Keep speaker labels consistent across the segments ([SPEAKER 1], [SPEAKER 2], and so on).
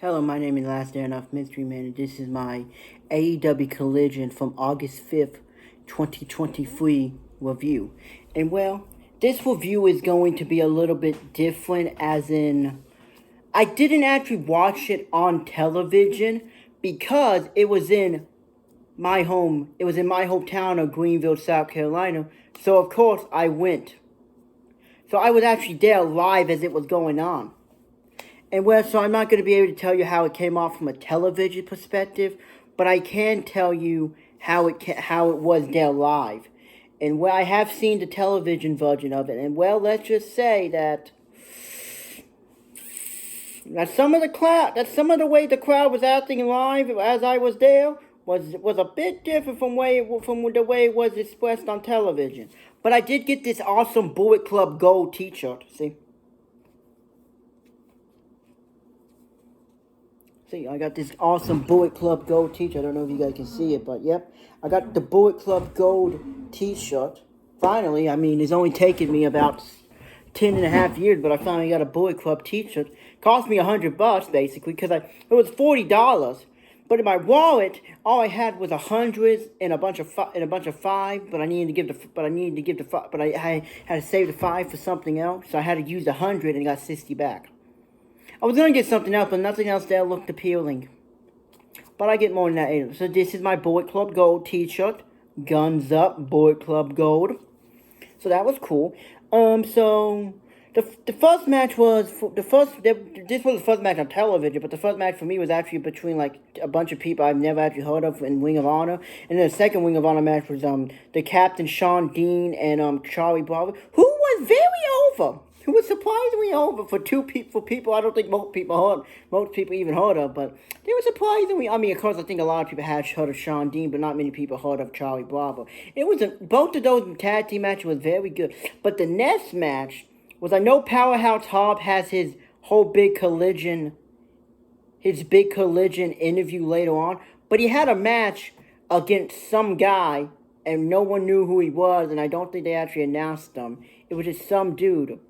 [SPEAKER 1] Hello, my name is Last Airnoff Mystery Man, and this is my AEW Collision from August 5th, 2023 review. And well, this review is going to be a little bit different, as in, I didn't actually watch it on television because it was in my hometown of Greenville, South Carolina. So of course I went. So I was actually there live as it was going on. And well, so I'm not going to be able to tell you how it came off from a television perspective, but I can tell you how it was there live. And well, I have seen the television version of it, and well, let's just say that some of the way the crowd was acting live as I was there was a bit different from the way it was expressed on television. But I did get this awesome Bullet Club Gold T-shirt. See, I got this awesome Bullet Club Gold t-shirt. I don't know if you guys can see it, but yep. I got the Bullet Club Gold t-shirt. Finally, I mean, it's only taken me about 10 and a half years, but I finally got a Bullet Club t-shirt. Cost me $100 basically, because it was $40. But in my wallet, all I had was $100 and a bunch of $5. But I had to save the $5 for something else, so I had to use $100 and got $60 back. I was going to get something else, but nothing else there looked appealing. But I get more than that later. So this is my Bullet Club Gold t-shirt. Guns up, Bullet Club Gold. So that was cool. So the first match was this was the first match on television, but the first match for me was actually between like a bunch of people I've never actually heard of in Ring of Honor. And then the second Ring of Honor match was the Captain Sean Dean and Charlie Bravo, who was very over. Who was surprisingly over for people I don't think most people even heard of, but they were surprisingly. I mean, of course, I think a lot of people had heard of Sean Dean, but not many people heard of Charlie Bravo. Both of those tag team matches was very good, but the next match was, I know Powerhouse Hobb has his big collision interview later on, but he had a match against some guy, and no one knew who he was, and I don't think they actually announced him. It was just some dude.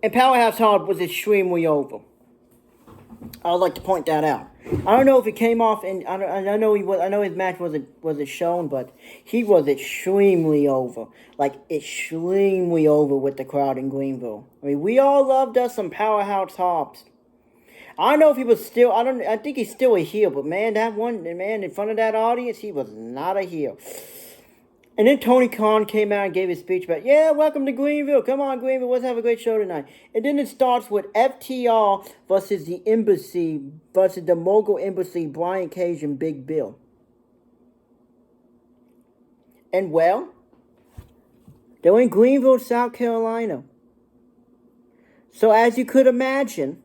[SPEAKER 1] And Powerhouse Hobb was extremely over. I would like to point that out. I don't know if it came off, and I know his match wasn't shown, but he was extremely over, like extremely over with the crowd in Greenville. I mean, we all loved us some Powerhouse Hobbs. I don't know if he was still. I think he's still a heel, but man, in front of that audience, he was not a heel. And then Tony Khan came out and gave his speech about, yeah, welcome to Greenville. Come on, Greenville. Let's have a great show tonight. And then it starts with FTR versus the Mogul Embassy, Brian Cage and Big Bill. And well, they were in Greenville, South Carolina. So as you could imagine,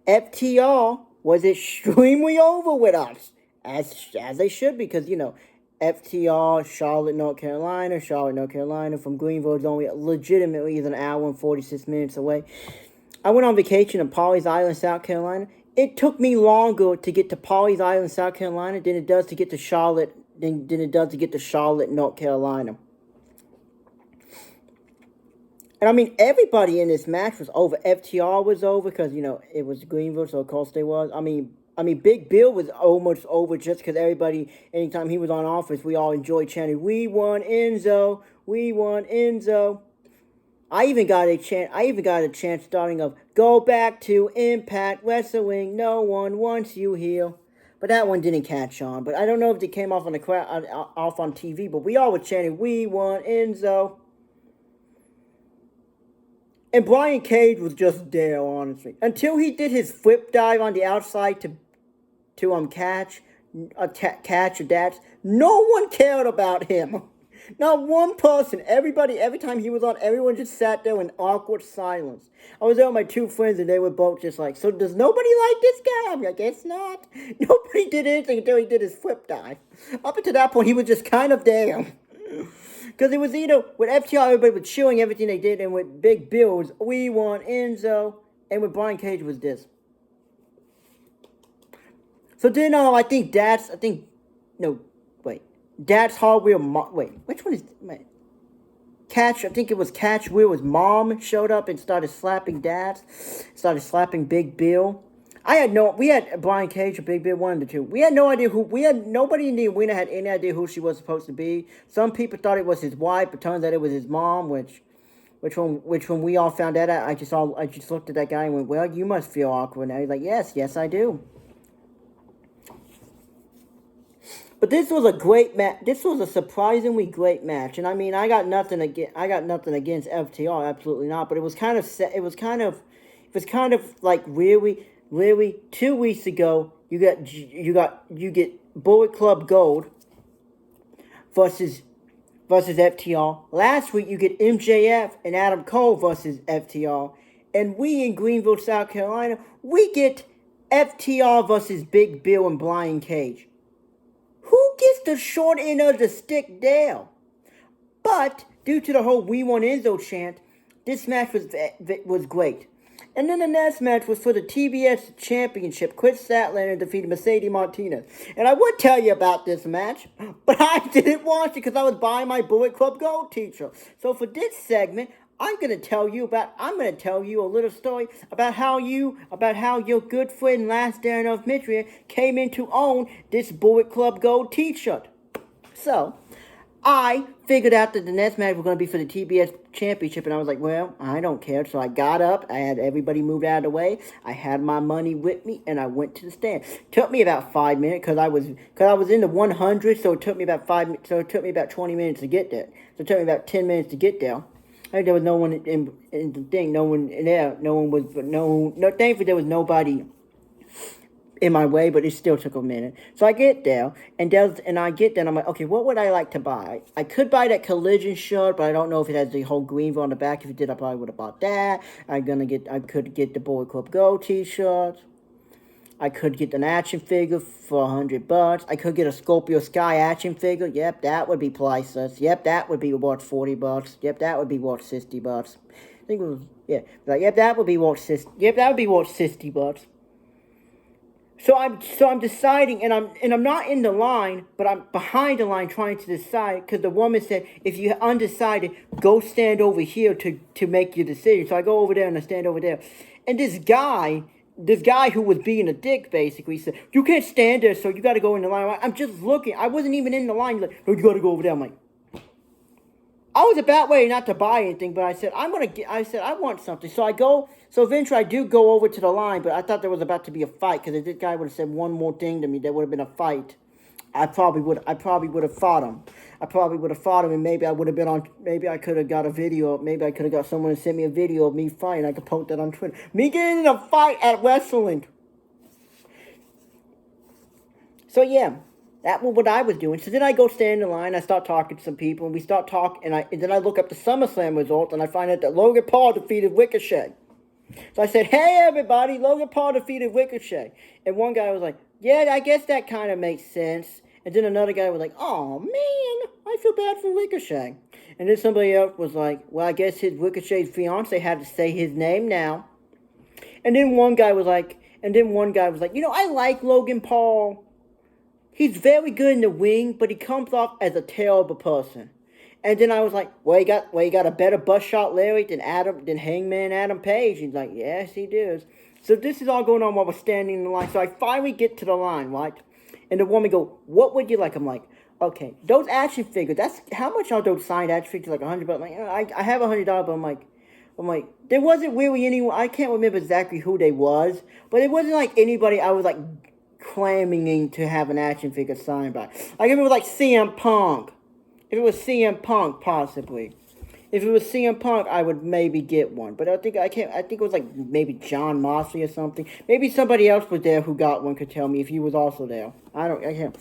[SPEAKER 1] FTR was extremely over with us. As they should, because, you know, FTR, Charlotte, North Carolina from Greenville is only legitimately an hour and 46 minutes away. I went on vacation in Pawleys Island, South Carolina. It took me longer to get to Pawleys Island, South Carolina than it does to get to Charlotte, North Carolina. And I mean, everybody in this match was over. FTR was over because, you know, it was Greenville, so of course they was. I mean, Big Bill was almost over just because everybody, anytime he was on offense, we all enjoyed chanting, "We want Enzo, we want Enzo." I even got a chant starting of "Go back to Impact Wrestling, no one wants you here." But that one didn't catch on. But I don't know if it came off on the crowd, off on TV. But we all were chanting, "We want Enzo." And Brian Cage was just there, honestly, until he did his flip dive on the outside to catch a dash. No one cared about him. Not one person. Everybody, every time he was on, everyone just sat there in awkward silence. I was there with my two friends, and they were both just like, so does nobody like this guy? I'm like, guess not. Nobody did anything until he did his flip dive. Up until that point, he was just kind of there. Because it was either, with FTR, everybody was chewing everything they did, and with Big Bill, it was, "We want Enzo," and with Brian Cage was this. So then, Dad's Hardware, which one is, I think it was Catch Wheel's mom showed up and started slapping Big Bill. We had Brian Cage or Big Bill, one of the two. We had no idea nobody in the arena had any idea who she was supposed to be. Some people thought it was his wife, but turns out it was his mom, which when we all found that out, I just looked at that guy and went, well, you must feel awkward now. He's like, yes, I do. But this was a great match. This was a surprisingly great match, and I mean, I got nothing against FTR, absolutely not. But it was kind of like really 2 weeks ago. You get Bullet Club Gold versus FTR. Last week you get MJF and Adam Cole versus FTR, and we in Greenville, South Carolina, we get FTR versus Big Bill and Brian Cage. Who gets the short end of the stick there? But due to the whole "We Want Enzo" chant, this match was great. And then the next match was for the TBS Championship. Chris Statlander defeated Mercedes Martinez. And I would tell you about this match, but I didn't watch it because I was buying my Bullet Club Gold t-shirt. So for this segment, I'm going to tell you a little story about how your good friend Last Darren of Mitria came in to own this Bullet Club Gold t-shirt. So, I figured out that the next match was going to be for the TBS Championship, and I was like, well, I don't care. So I got up, I had everybody moved out of the way, I had my money with me, and I went to the stand. Took me about 5 minutes, because I was in the 100, so it took me about 20 minutes to get there. So it took me about 10 minutes to get there. There was no one in the thing, no one there, thankfully there was nobody in my way, but it still took a minute. So I get there, and I'm like, okay, what would I like to buy? I could buy that Collision shirt, but I don't know if it has the whole Greenville on the back. If it did, I probably would have bought that. I could get the Bullet Club Go t-shirt. I could get an action figure for $100. I could get a Scorpio Sky action figure. Yep, that would be priceless. Yep, that would be worth $40. Yep, that would be worth $60. I think it was, yeah. Like, yep, that would be worth $60. So I'm deciding, and I'm not in the line, but I'm behind the line trying to decide, because the woman said, if you're undecided, go stand over here to make your decision. So I go over there and I stand over there. And this guy who was being a dick, basically, said, you can't stand there, so you got to go in the line. I'm just looking. I wasn't even in the line. He's like, no, you got to go over there. I'm like, I was about ready not to buy anything, but I said, I want something. So eventually I do go over to the line, but I thought there was about to be a fight, because if this guy would have said one more thing to me, there would have been a fight. I probably would have fought him. And maybe I could have got a video. Maybe I could have got someone to send me a video of me fighting. I could post that on Twitter. Me getting in a fight at wrestling. So yeah, that was what I was doing. So then I go stand in line. I start talking to some people, and we start talking. And then I look up the SummerSlam results, and I find out that Logan Paul defeated Ricochet. So I said, hey everybody, Logan Paul defeated Ricochet. And one guy was like, yeah, I guess that kind of makes sense. And then another guy was like, oh man, I feel bad for Ricochet. And then somebody else was like, well, I guess Ricochet's fiance had to say his name now. And then one guy was like, you know, I like Logan Paul. He's very good in the ring, but he comes off as a terrible person. And then I was like, well, he got a better bus shot Larry than Hangman Adam Page. He's like, yes, he does. So this is all going on while we're standing in the line. So I finally get to the line, right? And the woman go, what would you like? I'm like, okay, those action figures, that's, how much are those signed action figures? Like $100? I'm like, I have $100, but I'm like, there wasn't really anyone, I can't remember exactly who they was, but it wasn't like anybody I was like clamoring to have an action figure signed by. Like if it was like CM Punk. If it was CM Punk, possibly. If it was CM Punk, I would maybe get one. But I think it was like maybe John Moxley or something. Maybe somebody else was there who got one could tell me if he was also there. I can't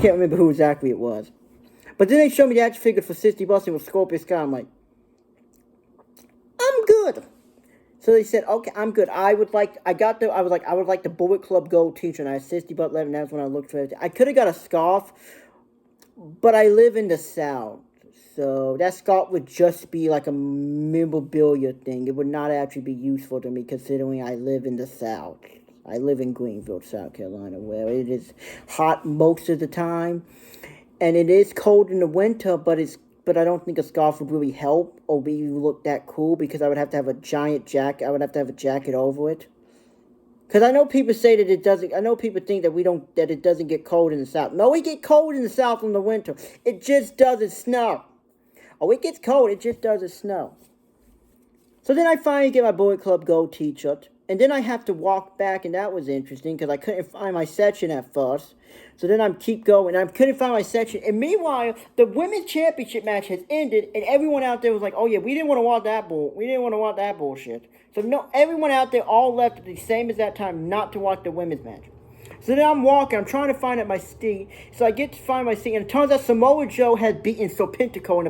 [SPEAKER 1] remember who exactly it was. But then they showed me the action figure for $60. It was Scorpio Sky. I'm like, I'm good. So they said, okay, I'm good. I would like the Bullet Club Gold t-shirt. And I had $60 left, and that's when I looked for it. I could have got a scarf, but I live in the South. So that scarf would just be like a memorabilia thing. It would not actually be useful to me, considering I live in the South. I live in Greenville, South Carolina, where it is hot most of the time. And it is cold in the winter, but I don't think a scarf would really help or be look that cool, because I would have to have a giant jacket. I would have to have a jacket over it. Because I know people say that it doesn't. I know people think that that it doesn't get cold in the South. No, it gets cold in the South in the winter. It just doesn't snow. Oh, it gets cold. It just doesn't snow. So then I finally get my Bullet Club Gold t-shirt. And then I have to walk back, and that was interesting because I couldn't find my section at first. So then I keep going, and I couldn't find my section. And meanwhile, the women's championship match has ended, and everyone out there was like, "Oh yeah, we didn't want to watch that We didn't want to watch that bullshit." So no, everyone out there all left at the same exact time not to watch the women's match. So then I'm walking, I'm trying to find out my seat. So I get to find my seat, and it turns out Samoa Joe had beaten Serpentico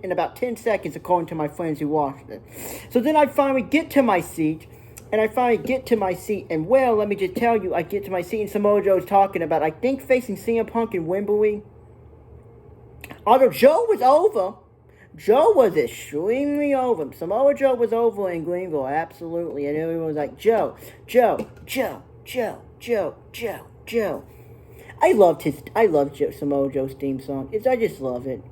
[SPEAKER 1] in about 10 seconds, according to my friends who watched it. So then I finally get to my seat. And well, let me just tell you, I get to my seat, and Samoa Joe's talking about, I think, facing CM Punk in Wembley. Although Joe was over. Joe was extremely over. Samoa Joe was over in Greenville, absolutely. And everyone was like, Joe. I loved Samoa Joe's theme song. I just love it.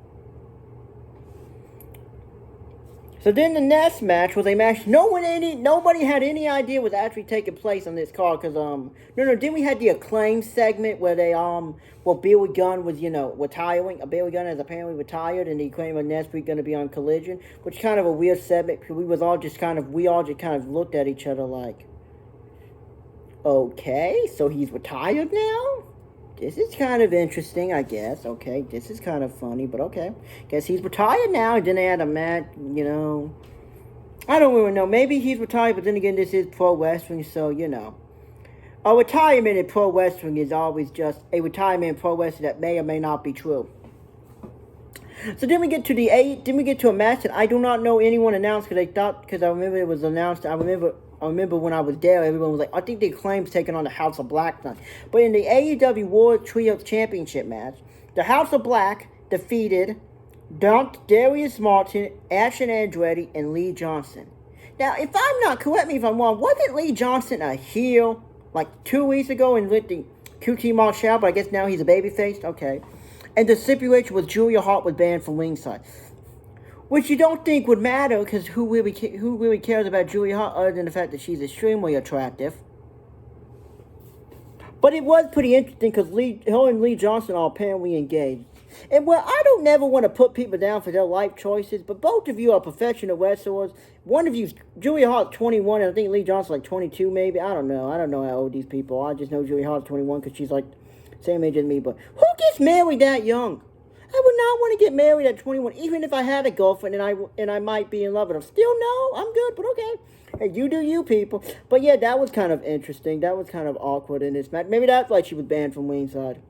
[SPEAKER 1] So then the next match was a match nobody had any idea was actually taking place on this card, because then we had the Acclaim segment where Billy Gunn was retiring. Billy Gunn has apparently retired, and the Acclaim were next week going to be on Collision, which is kind of a weird segment because we all just kind of looked at each other like, okay, so he's retired now? This is kind of interesting, I guess. Okay, this is kind of funny, but okay. Guess he's retired now, and then they had a match, I don't really know. Maybe he's retired, but then again, this is pro wrestling, so, A retirement in pro wrestling is always just a retirement in pro wrestling that may or may not be true. So then we get to a match that I do not know anyone announced, because I remember it was announced. I remember when I was there, everyone was like, I think the Acclaim's taking on the House of Black tonight. But in the AEW World Trios Championship match, the House of Black defeated Darius Martin, Ashton Andretti, and Lee Johnson. Now, if I'm not, correct me if I'm wrong, wasn't Lee Johnson a heel like 2 weeks ago and with the QT Marshall, but I guess now he's a babyface? Okay. And the stipulation was Julia Hart was banned from ringside. Which you don't think would matter, because who really cares about Julia Hart other than the fact that she's extremely attractive? But it was pretty interesting because her and Lee Johnson are apparently engaged. And well, I don't never want to put people down for their life choices, but both of you are professional wrestlers. One of you, Julia Hart's 21, and I think Lee Johnson's like 22 maybe. I don't know how old these people are. I just know Julia Hart's 21 because she's like same age as me. But who gets married that young? I would not want to get married at 21, even if I had a girlfriend and I might be in love with her. Still, no, I'm good, but okay. Hey, you do you, people. But yeah, that was kind of interesting. That was kind of awkward in this match. Maybe that's why she was banned from ringside.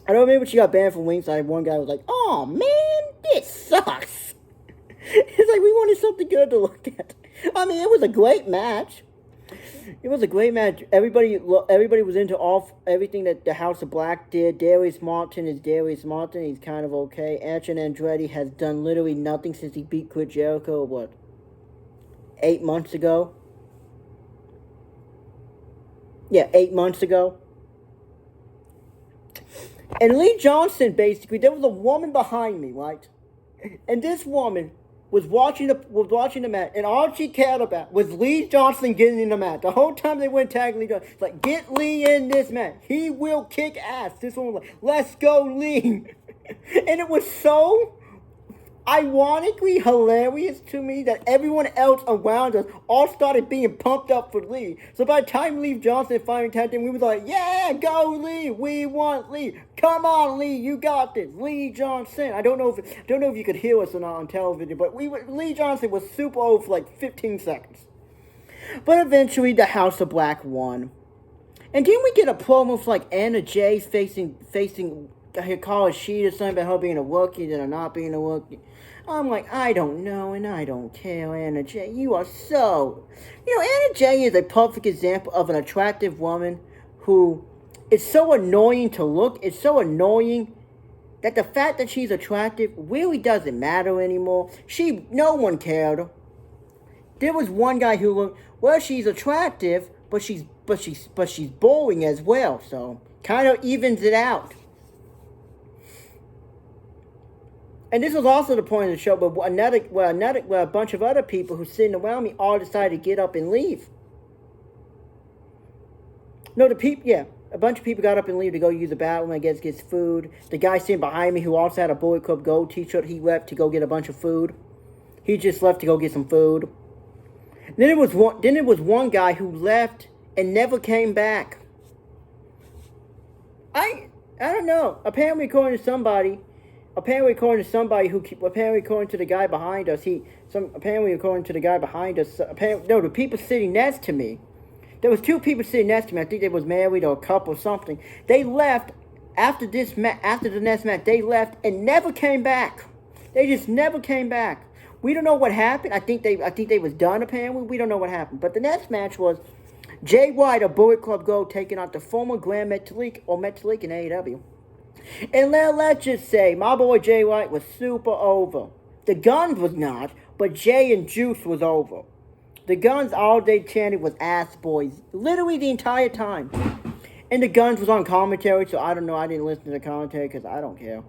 [SPEAKER 1] I don't remember when she got banned from ringside. One guy was like, "Oh man, this sucks." It's like we wanted something good to look at. I mean, it was a great match. It was a great match. Everybody was into everything that the House of Black did. Darius Martin is Darius Martin. He's kind of okay. Ashton Andretti has done literally nothing since he beat Chris Jericho, 8 months ago? Yeah, 8 months ago. And Lee Johnson, basically, there was a woman behind me, right? And this woman was watching the match, and all she cared about was Lee Johnson getting in the match. The whole time they went tag Lee Johnson, it's like, get Lee in this match. He will kick ass. This one was like, let's go, Lee. And it was so ironically hilarious to me that everyone else around us all started being pumped up for Lee. So by the time Lee Johnson finally tagged in, we was like, yeah, go Lee, we want Lee. Come on, Lee, you got this. Lee Johnson. I don't know if you could hear us or not on television, but Lee Johnson was super over for like 15 seconds. But eventually the House of Black won. And didn't we get a promo for like Anna Jay facing Hikaru Shida, something about her being a rookie, then her not being a rookie. I'm like, I don't know, and I don't care, Anna Jay. You are so... Anna Jay is a perfect example of an attractive woman who is so annoying to look. It's so annoying that the fact that she's attractive really doesn't matter anymore. No one cared. There was one guy who looked, well, she's attractive, but she's boring as well, so kind of evens it out. And this was also the point of the show, but where a bunch of other people who sitting around me all decided to get up and leave. No, the people, yeah. A bunch of people got up and leave to go use the bathroom, I guess, get food. The guy sitting behind me who also had a Bullet Club Gold t-shirt, he left to go get a bunch of food. He just left to go get some food. Then it was one guy who left and never came back. I don't know. Apparently according to somebody who apparently according to the guy behind us, the people sitting next to me. There was 2 people sitting next to me. I think they was married or a couple or something. They left after the next match. They left and never came back. They just never came back. We don't know what happened. I think they was done apparently. We don't know what happened. But the next match was Jay White of Bullet Club Gold taking out the former Grand Metalik in AEW. And let's just say my boy Jay White was super over. The Guns was not, but Jay and Juice was over. The Guns all they chanted was ass boys, literally the entire time. And the Guns was on commentary, so I don't know. I didn't listen to the commentary because I don't care.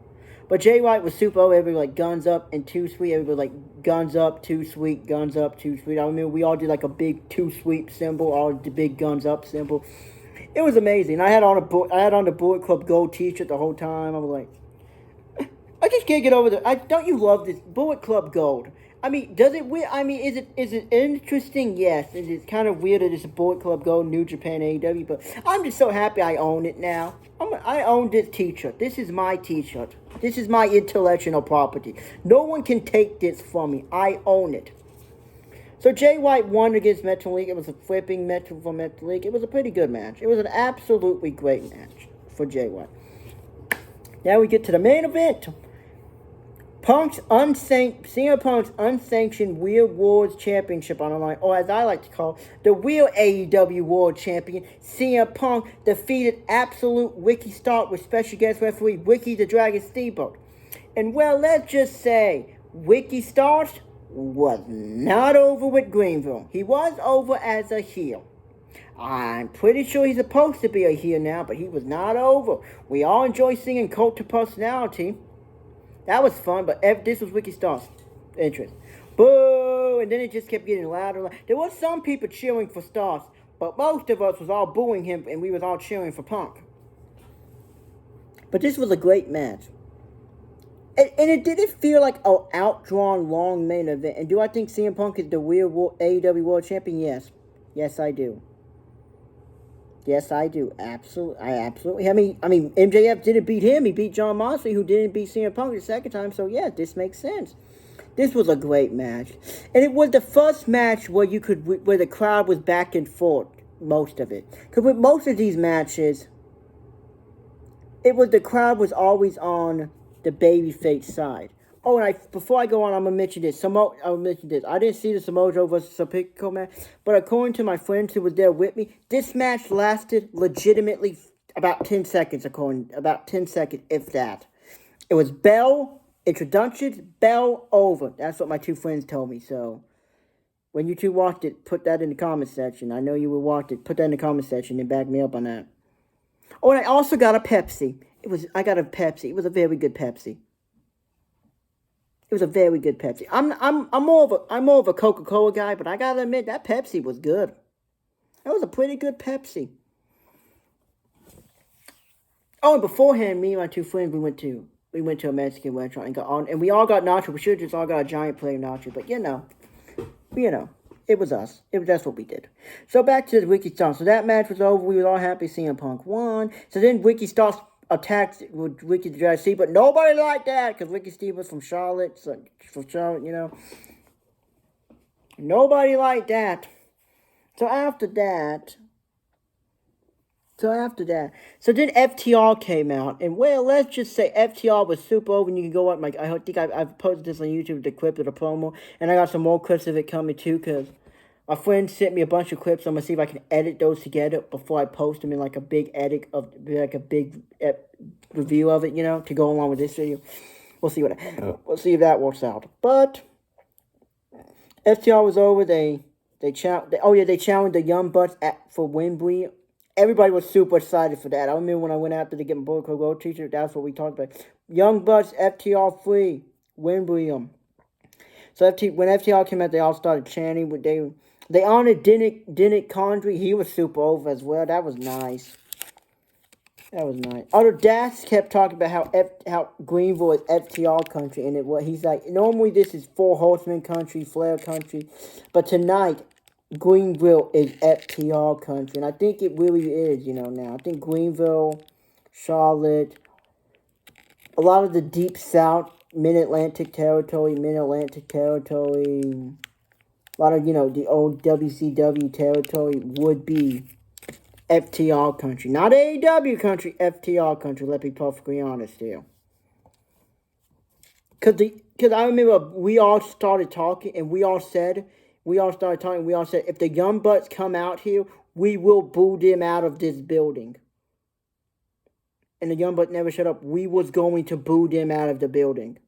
[SPEAKER 1] But Jay White was super over. Everybody like guns up and too sweet. Everybody like guns up, too sweet, guns up, too sweet. I mean, we all did like a big too sweet symbol, all the big guns up symbol. It was amazing. I had on the Bullet Club Gold t-shirt the whole time. I was like, I just can't get over don't you love this Bullet Club Gold? I mean, is it interesting? Yes. It's kind of weird that it's a Bullet Club Gold, New Japan, AEW, but I'm just so happy I own it now. I own this t-shirt. This is my t-shirt. This is my intellectual property. No one can take this from me. I own it. So Jay White won against Metalik. It was a flipping match for Metalik. It was a pretty good match. It was an absolutely great match for Jay White. Now we get to the main event. CM Punk's unsanctioned Weird Wars Championship on the line, or as I like to call the real AEW World Champion. CM Punk defeated Absolute Ricky Stark with special guest referee Ricky the Dragon Steamboat. And well, let's just say Ricky Stark was not over with Greenville. He was over as a heel. I'm pretty sure he's supposed to be a heel now, but he was not over. We all enjoy seeing Cult of Personality. That was fun, but this was Ricky Stark's entrance. Boo! And then it just kept getting louder. There was some people cheering for Starks, but most of us was all booing him, and we was all cheering for Punk. But this was a great match. And it didn't feel like an outdrawn, long main event. And do I think CM Punk is the real AEW World Champion? Yes. Yes, I do. Yes, I do. Absolutely. I mean, MJF didn't beat him. He beat John Moxley, who didn't beat CM Punk the second time. So, yeah, this makes sense. This was a great match. And it was the first match where the crowd was back and forth, most of it. Because with most of these matches, the crowd was always on the babyface side. Oh, and before I go on, I'm going to mention this. I didn't see the Samoa Joe versus Serpico match, but according to my friends who was there with me, this match lasted legitimately about 10 seconds, if that. It was bell, introductions, bell, over. That's what my 2 friends told me, so when you 2 watched it, put that in the comment section. I know you will watch it. Put that in the comment section and back me up on that. Oh, and I also got a Pepsi. I got a Pepsi. It was a very good Pepsi. It was a very good Pepsi. I'm more of a Coca-Cola guy, but I gotta admit that Pepsi was good. That was a pretty good Pepsi. Oh, and beforehand, me and my 2 friends, we went to a Mexican restaurant and we all got nachos. We should have just all got a giant plate of nachos, but you know, it was us. That's what we did. So back to the Ricky Starks. So that match was over. We were all happy CM Punk won. So then Ricky Starks attacked with Ricky the Dragon Steamboat, but nobody liked that because Ricky Steamboat's from Charlotte, you know. Nobody liked that. So after that, so then FTR came out, and well, let's just say FTR was super over, and you can go up, I think I've posted this on YouTube, the clip of the promo, and I got some more clips of it coming too, because my friend sent me a bunch of clips. I'm going to see if I can edit those together before I post them in like a big review of it, you know, to go along with this video. We'll see if that works out. But FTR was over. They challenged the Young Bucks for Wembley. Everybody was super excited for that. I remember when I went out there to get my Bullet Club Gold t-shirt, that's what we talked about. Young Bucks, FTR free, Wembley. So when FTR came out, they all started chanting. They honored Dinnick Condrey. He was super over as well. That was nice. That was nice. Although Das kept talking about how Greenville is FTR country, and he's like, normally this is Four Horsemen country, Flair country, but tonight Greenville is FTR country, and I think it really is. Now I think Greenville, Charlotte, a lot of the Deep South, Mid-Atlantic territory, a lot of the old WCW territory would be FTR country. Not AEW country, FTR country. Let's be perfectly honest here. Because I remember we all started talking and we all said, if the Young Bucks come out here, we will boo them out of this building. And the Young Bucks never shut up. We was going to boo them out of the building.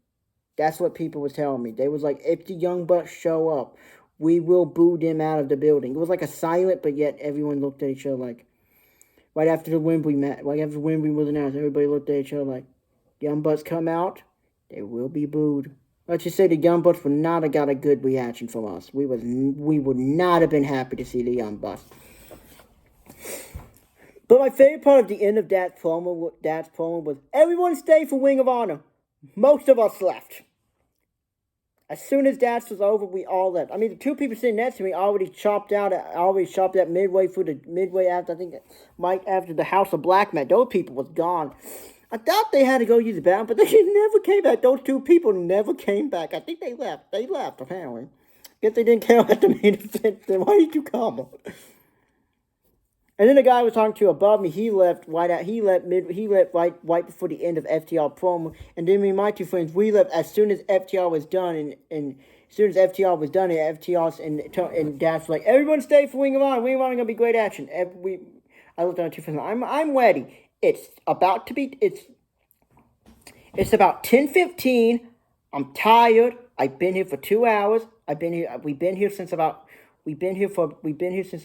[SPEAKER 1] That's what people was telling me. They was like, if the Young Bucks show up, we will boo them out of the building. It was like a silent, but yet everyone looked at each other like, right after the Wembley match, right after Wembley was announced, everybody looked at each other like, Young Bucks come out, they will be booed. Let's just say the Young Bucks would not have got a good reaction from us. We would not have been happy to see the Young Bucks. But my favorite part of the end of that promo was, everyone stay for Ring of Honor. Most of us left. As soon as that was over, we all left. I mean, the two people sitting next to me already chopped out midway after, I think, Mike, after the House of Black match. Those people was gone. I thought they had to go use the bathroom, but they never came back. Those two people never came back. I think they left. They left, apparently. Guess they didn't care about the main event. Then why did you come? And then the guy I was talking to above me, he left right before the end of FTR promo. And then me and my two friends, we left as soon as FTR was done. And as soon as FTR was done, and Dash was like, everyone stay for Ring of Honor. Ring of Honor gonna be great action. I looked at my two friends. I'm ready. It's about 10:15. I'm tired. I've been here for 2 hours. We've been here since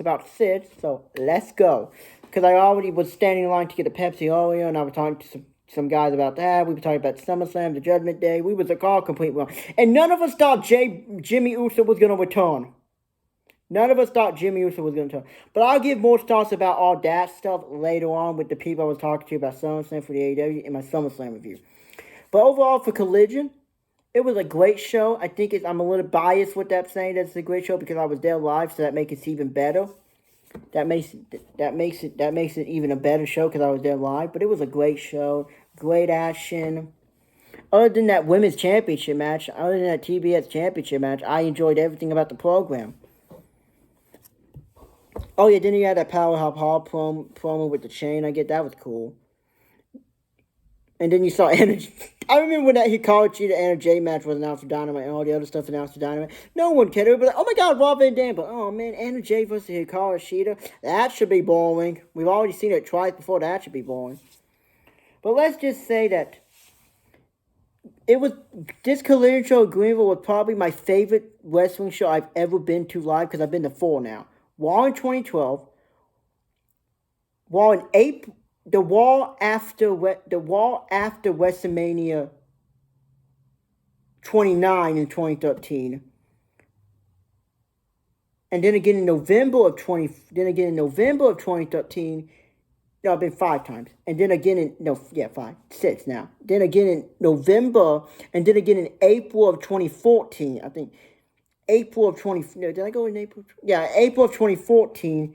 [SPEAKER 1] about 6, so let's go. Because I already was standing in line to get a Pepsi earlier, and I was talking to some guys about that. We were talking about SummerSlam, the Judgment Day. We was a call complete wrong. And none of us thought Jimmy Uso was going to return. But I'll give more thoughts about all that stuff later on with the people I was talking to about SummerSlam for the AEW in my SummerSlam review. But overall, for Collision, it was a great show. I think I'm a little biased with that saying that it's a great show because I was there live, so that makes it even better. That makes it even a better show because I was there live. But it was a great show, great action. Other than that women's championship match, other than that TBS championship match, I enjoyed everything about the program. Oh yeah, then you had that Powerhouse Hall promo with the chain. I get that was cool. And then you saw Energy. I remember when that Hikaru Shida and J match was announced for Dynamite and all the other stuff announced for Dynamite. No one cared. Everybody was like, oh my God, Rob Van Dam. But oh man, Anna Jay versus Hikaru Shida. That should be boring. We've already seen it twice before. That should be boring. But let's just say that this Collision show at Greenville was probably my favorite wrestling show I've ever been to live because I've been to 4 now. Raw in 2012. Raw in April. The Raw after WrestleMania 29 in 2013, and then again in November of 2013. No, I've been 5 times, and then again 6 now. Then again in November, and then again in April of 2014. I think April of 20. No, did I go in April? Yeah, April of 2014.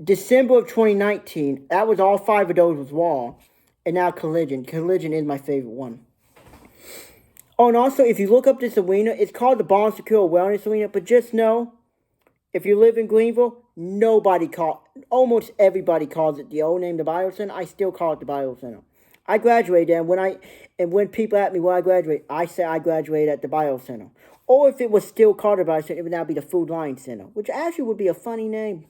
[SPEAKER 1] December of 2019, that was all 5 of those was Raw. And now Collision. Collision is my favorite one. Oh, and also, if you look up this arena, it's called the Bond Secure Wellness Arena. But just know, if you live in Greenville, almost everybody calls it the old name, the Bio Center. I still call it the Bio Center. I graduated there, and when people ask me where I graduated, I say I graduated at the Bio Center. Or if it was still called the Bio Center, it would now be the Food Line Center, which actually would be a funny name.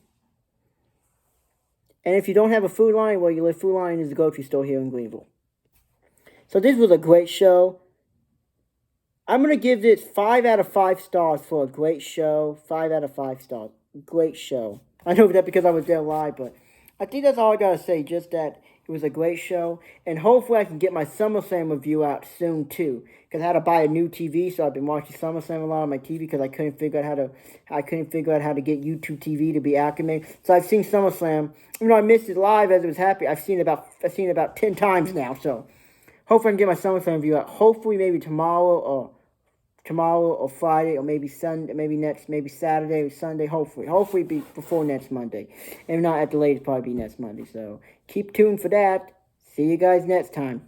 [SPEAKER 1] And if you don't have a Food Line, well, Food Line is the grocery store here in Greenville. So this was a great show. I'm going to give this 5 out of 5 stars for a great show. 5 out of 5 stars. Great show. I know that because I was there live, but I think that's all I got to say. Just that It was a great show. And hopefully I can get my SummerSlam review out soon, too. Because I had to buy a new TV, so I've been watching SummerSlam a lot on my TV because I couldn't figure out how to get YouTube TV to be acclimated. So I've seen SummerSlam. Even though I missed it live as it was happening, I've seen it about 10 times now. So hopefully I can get my SummerSlam review out. Hopefully maybe tomorrow or Friday or maybe Sunday, maybe Saturday or Sunday. Hopefully be before next Monday. If not, at the latest, probably be next Monday. So keep tuned for that. See you guys next time.